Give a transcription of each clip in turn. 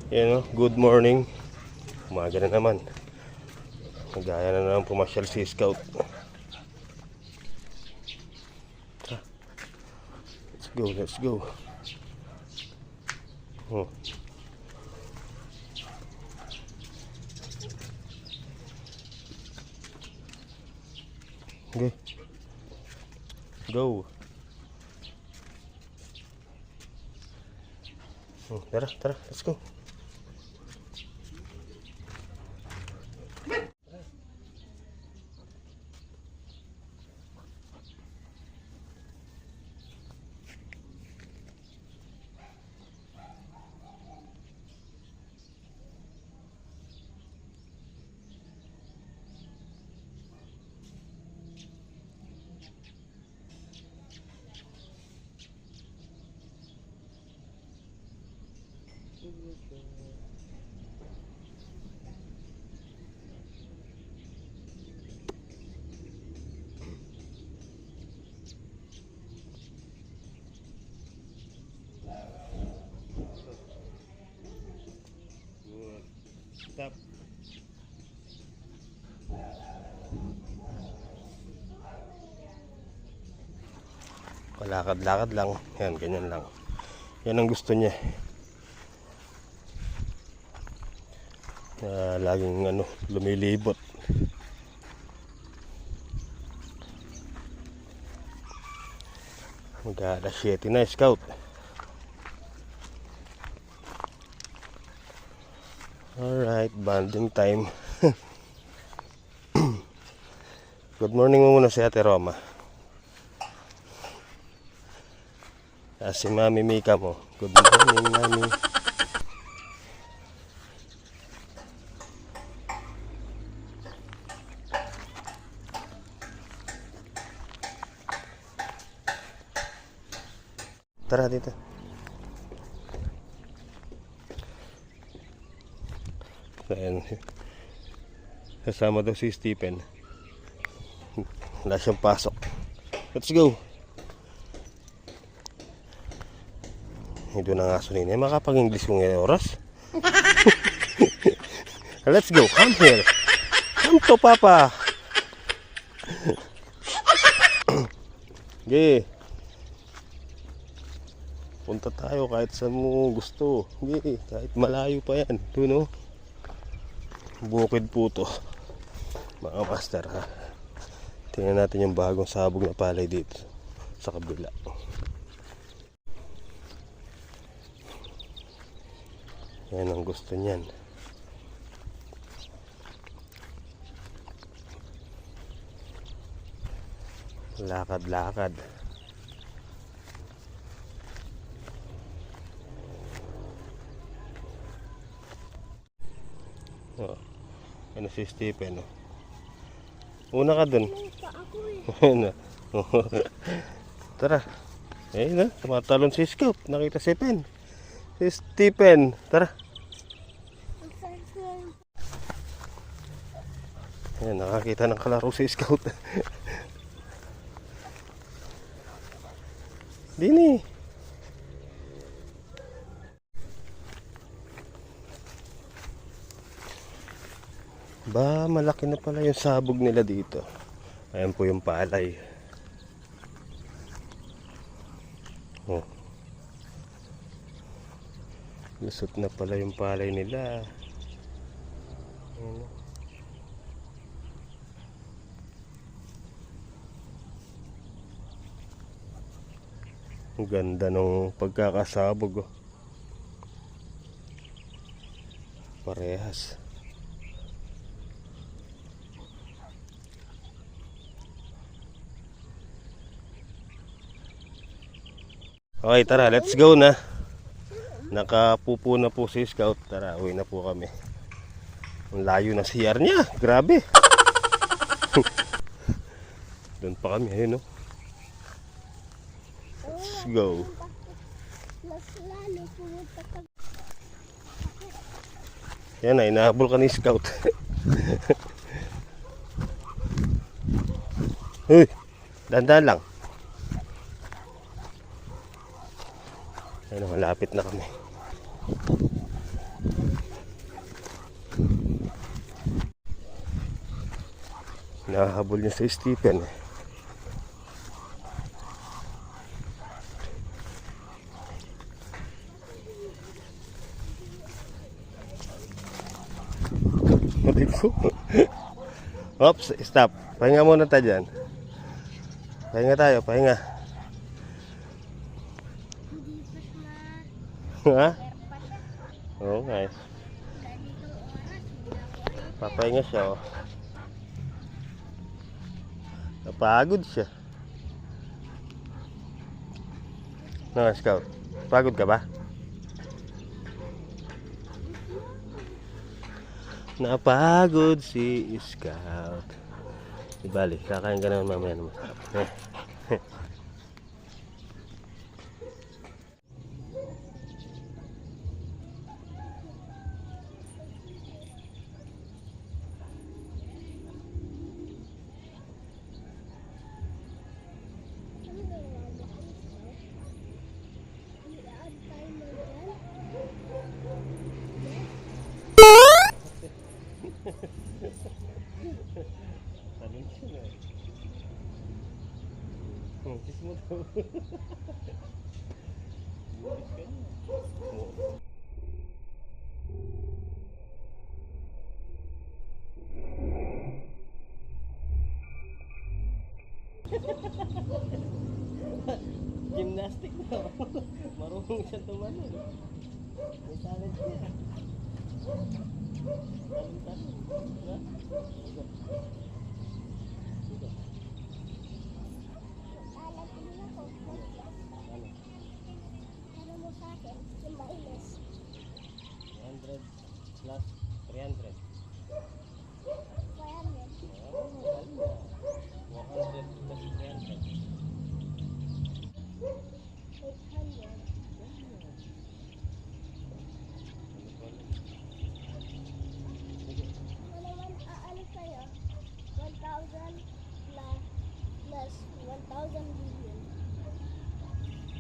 Yan o, good morning. Umaga na naman. Magaya na naman pumasyal si Scout. Let's go, let's go. Oh. Okay. Go. Tara, tara, let's go. Stop. Palakad-lakad lang. Yan, ganyan lang. Yan ang gusto niya. Laging lumilibot. Mag-alas 7 na, Scout. Alright, bonding time. Good morning mo muna si Ate Roma. Si Mami Mika mo. Good morning, Mami. Tara dito. Ayan. Kasama daw si Stephen. Wala siyang pasok. Let's go. Ito na nga sunina. Makapag-English kong ngayon oras. Let's go. Come here. Come to Papa. Okay. Punta tayo kahit saan mo gusto. Okay. Kahit malayo pa yan. Ito no. Bukid po to, mga master, ha. Tingnan natin yung bagong sabog na palay dito sa kabila. Yan ang gusto niyan. Lakad-lakad. Oh. Ano si Stephen, una ka dun. Tara. Na, tumatalon si Scout. Nakita si Pen. Si Stephen. Tara. Ayan, nakakita ng kalaro si Scout. Dini. Ba, malaki na pala yung sabog nila dito. Ayan po yung palay. Oh. Lusot na pala yung palay nila. Ayan. Ang ganda ng pagkakasabog. Oh. Parehas. Okay, tara, let's go na. Nakapupo na po si Scout. Tara, uwi na po kami. Ang layo na CR niya. Grabe. Doon pa kami, ayun, no? Let's go. Yan na, inahabol ka ni Scout. Uy, dandan lang. Ayun, malapit na kami. Nahabol niya sa Stephen. Oops, stop. Pahinga muna tayo dyan. Pahinga tayo, pahinga. Ha? Oo, guys. Papahinga siya, oh. Napagod siya. No, Scout. Pagod ka ba? Napagod si Scout. Ibalik, kakain ka naman mamaya na masarap. Kiss mo daw. Bulis ka niya. Gymnastic na. Marunong siya tumalon. May talent siya. Talent. Plus 300. 100 plus 300. 800. Ano sa'yo? 1,000 plus 1,000 billion.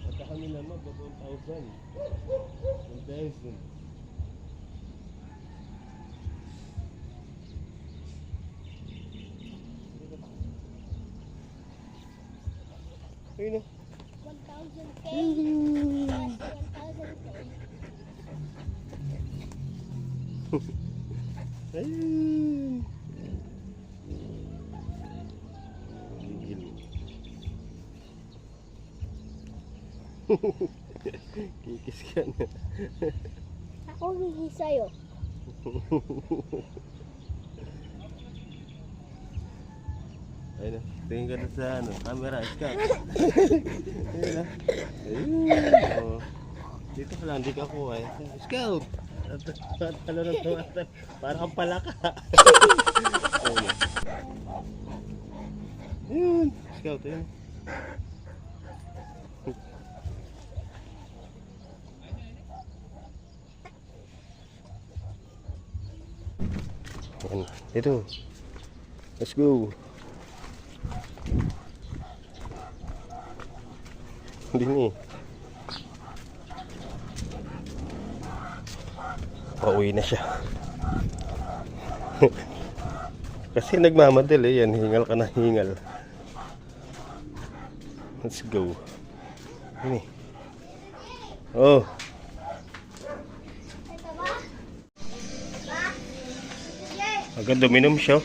Pagka kami naman, 1,000. 1,000. Ayun o. 1,000K plus 1,000K. Ayun. Kikis ka na. Ako hihi sa'yo. Ayun na, tingin ka na sa camera, Scout. Ayun na. Ayun. Oh. Dito ka lang, di ka kuha eh. Scout! Talo ng tumatan. Parang kang palaka. Ayun. Ayun. Scout, ayun. Ayun. Dito. Let's go. Hindi ni. Pauwi na siya. Kasi nagmamadali yan. Hingal ka na hingal. Let's go. Ini. Oh. Agad uminom siya.